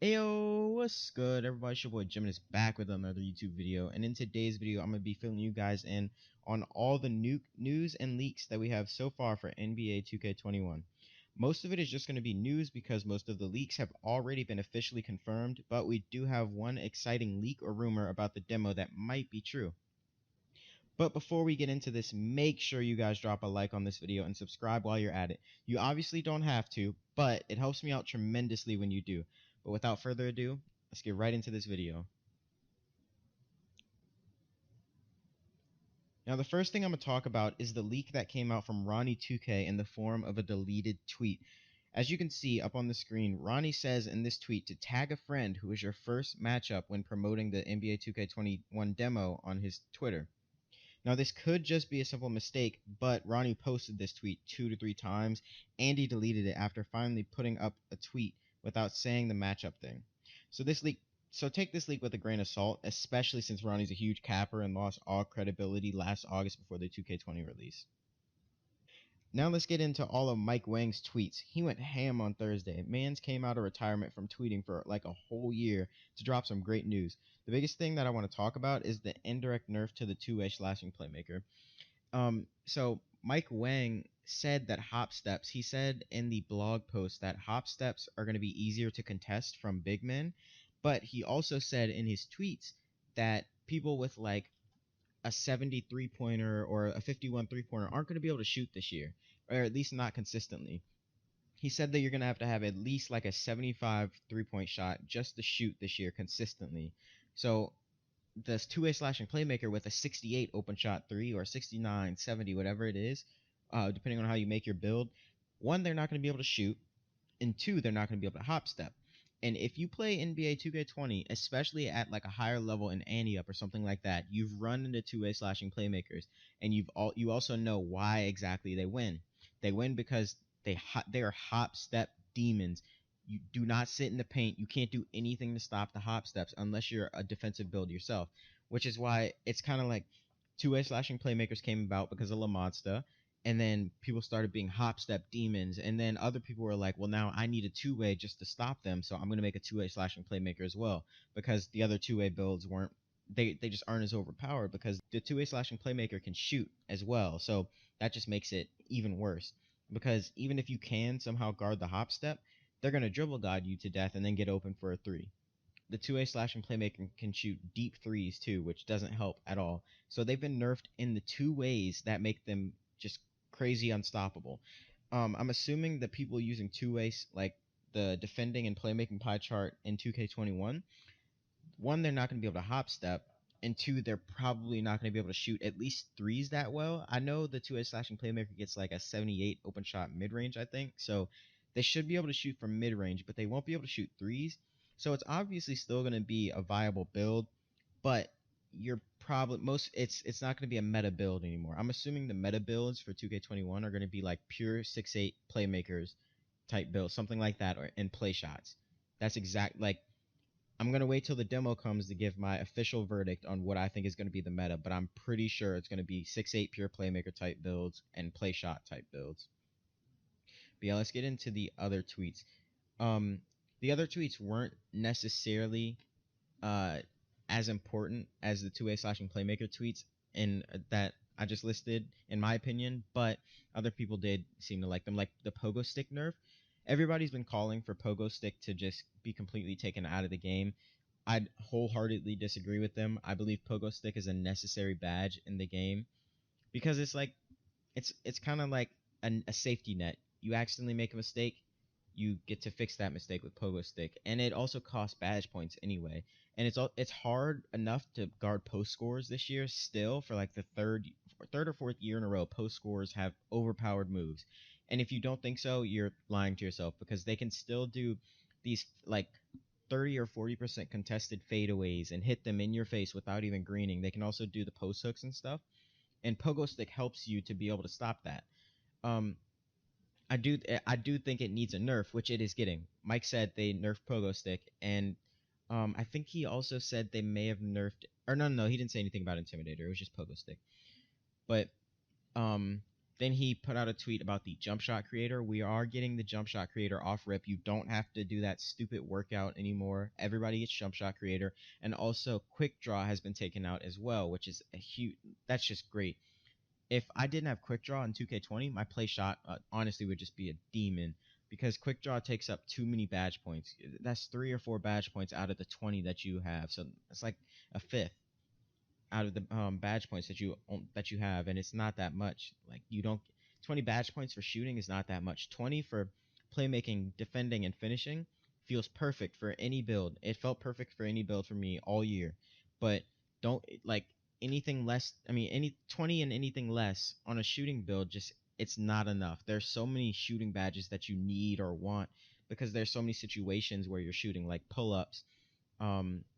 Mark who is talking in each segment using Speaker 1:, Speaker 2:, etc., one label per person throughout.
Speaker 1: Ayo, what's good everybody? It's your boy Jim and is back with another YouTube video, and in today's video I'm going to be filling you guys in on all the news and leaks that we have so far for NBA 2K21. Most of it is just going to be news because most of the leaks have already been officially confirmed, but we do have one exciting leak or rumor about the demo that might be true. But before we get into this, make sure you guys drop a like on this video and subscribe while you're at it. You obviously don't have to, but it helps me out tremendously when you do. But without further ado, let's get right into this video. Now, the first thing I'm going to talk about is the leak that came out from Ronnie2K in the form of a deleted tweet. As you can see up on the screen, Ronnie says in this tweet to tag a friend who is your first matchup when promoting the NBA 2K21 demo on his Twitter. Now, this could just be a simple mistake, but Ronnie posted this tweet 2 to 3 times, and he deleted it after finally putting up a tweet without saying the matchup thing. So take this leak with a grain of salt, especially since Ronnie's a huge capper and lost all credibility last August before the 2K20 release. Now let's get into all of Mike Wang's tweets. He went ham on Thursday. Mans came out of retirement from tweeting for like a whole year to drop some great news. The biggest thing that I want to talk about is the indirect nerf to the two-way slashing playmaker. So Mike Wang said that hop steps, he said in the blog post that hop steps are going to be easier to contest from big men, but he also said in his tweets that people with like a 73 pointer or a 51 3-pointer aren't going to be able to shoot this year, or at least not consistently. He said that you're going to have at least like a 75 3-point shot just to shoot this year consistently. So this two-way slashing playmaker with a 68 open shot 3 or 69, 70, whatever it is, depending on how you make your build, one, they're not going to be able to shoot, and two, they're not going to be able to hop step. And if you play NBA 2K20, especially at like a higher level in Ante Up or something like that, you've run into two-way slashing playmakers, and you also know why exactly they win. They win because they are hop step demons. You do not sit in the paint. You can't do anything to stop the hop steps unless you're a defensive build yourself, which is why it's kind of like two-way slashing playmakers came about because of La Monsta, and then people started being hop step demons, and then other people were like, well, now I need a two-way just to stop them, so I'm going to make a two-way slashing playmaker as well, because the other two-way builds weren't, they just aren't as overpowered, because the two-way slashing playmaker can shoot as well, so that just makes it even worse, because even if you can somehow guard the hop step, they're going to dribble guide you to death and then get open for a three. The two-way slashing playmaker can shoot deep threes too, which doesn't help at all. So they've been nerfed in the two ways that make them just crazy unstoppable. I'm assuming that people using two ways, like the defending and playmaking pie chart in 2K21, one, they're not going to be able to hop step, and two, they're probably not going to be able to shoot at least threes that well. I know the two-way slashing playmaker gets like a 78 open shot mid-range, I think, so they should be able to shoot from mid-range, but they won't be able to shoot threes. So it's obviously still going to be a viable build, but you're probably it's not going to be a meta build anymore. I'm assuming the meta builds for 2K21 are going to be like pure 6'8 playmakers type build, something like that, or and play shots. That's exact like I'm going to wait till the demo comes to give my official verdict on what I think is going to be the meta, but I'm pretty sure it's going to be 6'8 pure playmaker type builds and play shot type builds. But yeah, let's get into the other tweets. The other tweets weren't necessarily as important as the two-way slashing playmaker tweets in that I just listed, in my opinion, but other people did seem to like them, like the pogo stick nerf. Everybody's been calling for pogo stick to just be completely taken out of the game. I'd wholeheartedly disagree with them. I believe pogo stick is a necessary badge in the game because it's like it's kind of like a safety net. You accidentally make a mistake, you get to fix that mistake with pogo stick, and it also costs badge points anyway. And it's hard enough to guard post scores this year still for like the third or fourth year in a row. Post scores have overpowered moves, and if you don't think so, you're lying to yourself, because they can still do these like 30 or 40% contested fadeaways and hit them in your face without even greening. They can also do the post hooks and stuff, and pogo stick helps you to be able to stop that. Um, I do think it needs a nerf, which it is getting. Mike said they nerfed pogo stick, and I think he also said they may have nerfed, or no, he didn't say anything about intimidator. It was just pogo stick. But Then he put out a tweet about the jumpshot creator. We are getting the jumpshot creator off rip. You don't have to do that stupid workout anymore. Everybody gets jumpshot creator. And also quickdraw has been taken out as well, which is a huge, that's just great. If I didn't have quickdraw in 2K20, my play shot honestly would just be a demon, because quickdraw takes up too many badge points. That's 3 or 4 badge points out of the 20 that you have. So it's like a fifth out of the badge points that you have, and it's not that much. Like, you don't 20 badge points for shooting is not that much. 20 for playmaking, defending, and finishing feels perfect for any build. It felt perfect for any build for me all year. But don't, like, anything less. I mean, any 20 and anything less on a shooting build, just, it's not enough. There's so many shooting badges that you need or want, because there's so many situations where you're shooting, like pull-ups,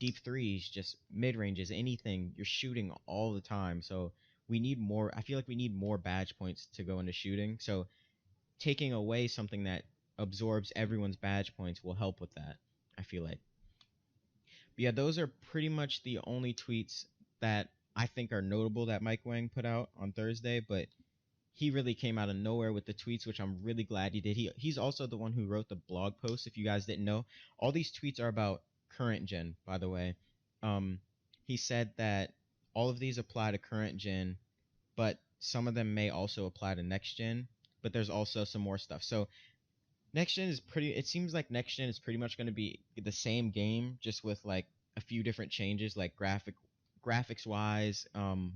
Speaker 1: deep threes, just mid ranges, anything. You're shooting all the time. So we need more. I feel like we need more badge points to go into shooting. So taking away something that absorbs everyone's badge points will help with that, I feel like. But yeah, those are pretty much the only tweets that I think are notable that Mike Wang put out on Thursday. But he really came out of nowhere with the tweets, which I'm really glad he did. He's also the one who wrote the blog post. If you guys didn't know, all these tweets are about current gen, by the way. He said that all of these apply to current gen, but some of them may also apply to next gen. But there's also some more stuff. So next gen is pretty. It seems like next gen is pretty much going to be the same game, just with like a few different changes, like graphics wise,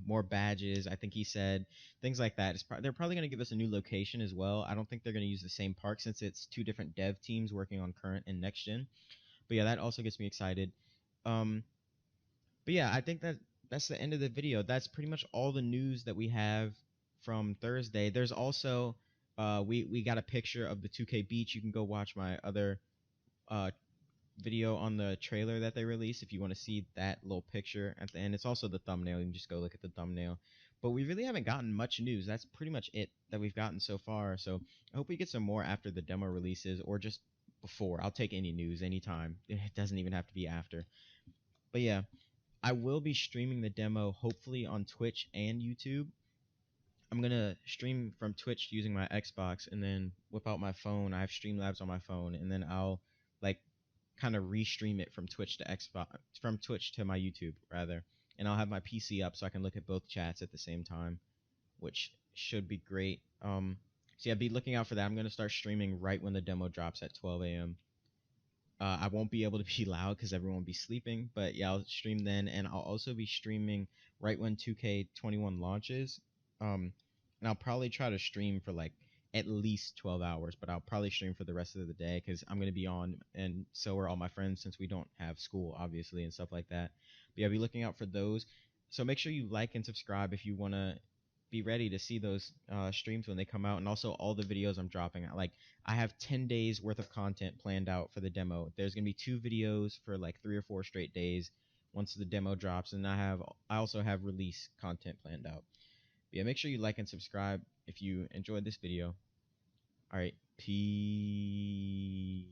Speaker 1: more badges. I think he said things like that. They're probably going to give us a new location as well. I don't think they're going to use the same park, since it's two different dev teams working on current and next gen. But yeah, that also gets me excited. But yeah, I think that's the end of the video. That's pretty much all the news that we have from Thursday. There's also we got a picture of the 2K beach. You can go watch my other video on the trailer that they released if you want to see that little picture at the end. It's also the thumbnail. You can just go look at the thumbnail. But we really haven't gotten much news. That's pretty much it that we've gotten so far. So I hope we get some more after the demo releases, or just before. I'll take any news anytime. It doesn't even have to be after. But yeah, I will be streaming the demo hopefully on Twitch and YouTube. I'm gonna stream from Twitch using my Xbox, and then whip out my phone. I have Streamlabs on my phone, and then I'll like kind of restream it from Twitch to Xbox, from Twitch to my YouTube rather, and I'll have my PC up so I can look at both chats at the same time, which should be great. So yeah, be looking out for that. I'm gonna start streaming right when the demo drops at 12 a.m. I won't be able to be loud because everyone will be sleeping, but yeah, I'll stream then, and I'll also be streaming right when 2K21 launches. And I'll probably try to stream for like at least 12 hours, but I'll probably stream for the rest of the day because I'm going to be on, and so are all my friends, since we don't have school, obviously, and stuff like that. But yeah, be looking out for those. So make sure you like and subscribe if you want to be ready to see those streams when they come out, and also all the videos I'm dropping. Like, I have 10 days worth of content planned out for the demo. There's going to be 2 videos for like 3 or 4 straight days once the demo drops, and I also have release content planned out. But yeah, make sure you like and subscribe if you enjoyed this video. All right, peace.